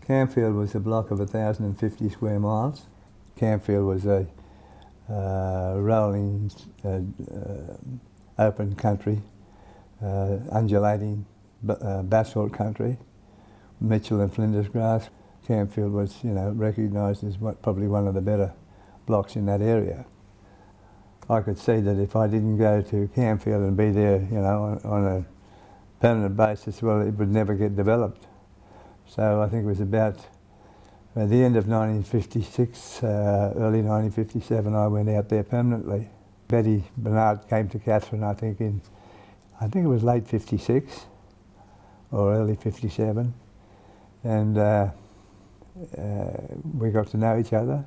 Campfield was a block of 1,050 square miles. Campfield was a rolling, open country, undulating basalt country, Mitchell and Flinders grass. Campfield was, recognised as probably one of the better blocks in that area. I could see that if I didn't go to Campfield and be there, on a permanent basis, well, it would never get developed. So I think it was about at the end of 1956, early 1957, I went out there permanently. Betty Bernard came to Katherine, I think it was late 56 or early 57, and we got to know each other.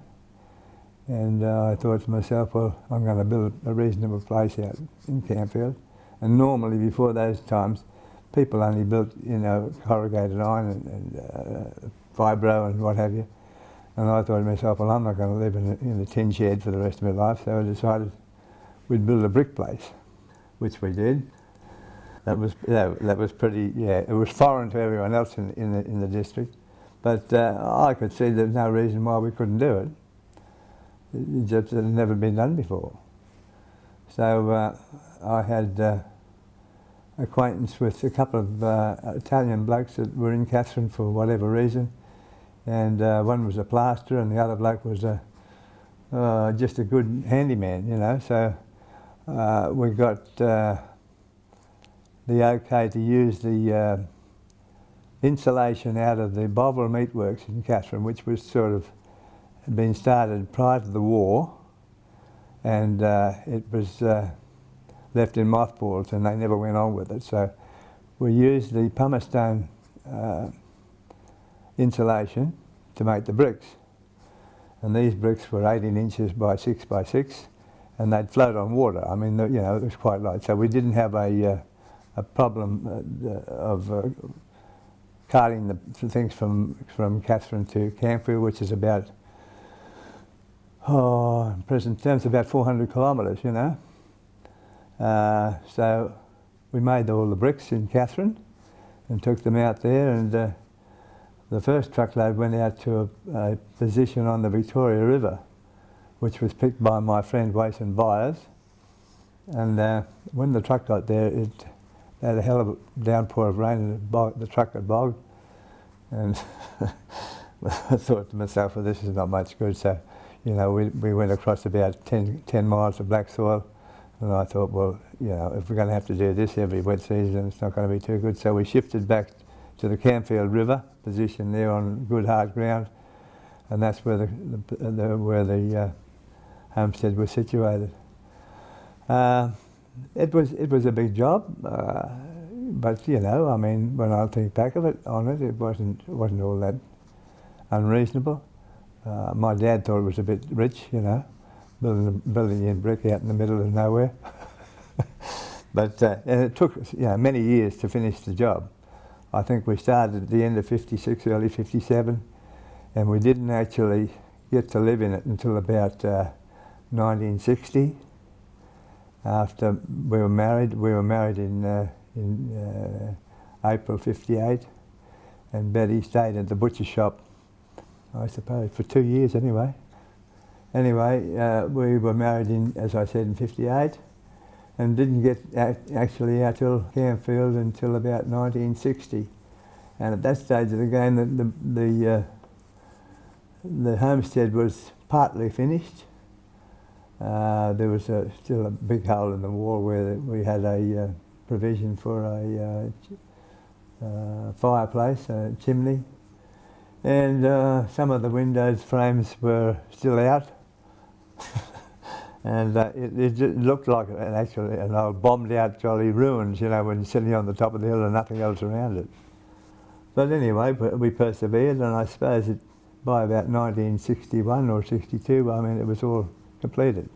And I thought to myself, well, I'm going to build a reasonable place out in Campfield. And normally, before those times, people only built, corrugated iron and fibro and what have you. And I thought to myself, well, I'm not going to live in a tin shed for the rest of my life. So I decided we'd build a brick place, which we did. That was pretty, it was foreign to everyone else in the district. But I could see there's no reason why we couldn't do it. It just had never been done before. So I had acquaintance with a couple of Italian blokes that were in Katherine for whatever reason, and one was a plasterer and the other bloke was just a good handyman, So we got the okay to use the insulation out of the Bovril Meatworks in Katherine, which was had been started prior to the war, and it was left in mothballs and they never went on with it. So we used the pumice stone insulation to make the bricks. And these bricks were 18 inches by 6 by 6, and they'd float on water. I mean, it was quite light. So we didn't have a problem of carting the things from Katherine to Campfield, which is about, in present terms, about 400 kilometres, So we made all the bricks in Katherine and took them out there, and the first truckload went out to a position on the Victoria River, which was picked by my friend Wason Byers. And when the truck got there, it had a hell of a downpour of rain and the truck got bogged. And I thought to myself, well, this is not much good. So, we went across about 10 miles of black soil, and I thought, well, if we're going to have to do this every wet season, it's not going to be too good. So we shifted back to the Campfield River, position there on good hard ground, and that's where the homestead was situated. It was a big job, but I mean, when I think back of it, it wasn't all that unreasonable. My dad thought it was a bit rich, building a brick out in the middle of nowhere. But and it took many years to finish the job. I think we started at the end of 56, early 57, and we didn't actually get to live in it until about 1960. After we were married in April 58, and Betty stayed at the butcher shop, I suppose, for 2 years anyway. Anyway, we were married as I said, in 58, and didn't get actually out till Campfield until about 1960. And at that stage of the game, the homestead was partly finished. There was still a big hole in the wall where we had a provision for a fireplace, a chimney, and some of the windows frames were still out. And it just looked like an old bombed out jolly ruins, when you're sitting on the top of the hill and nothing else around it. But anyway, we persevered, and I suppose by about 1961 or 62, I mean, it was all completed.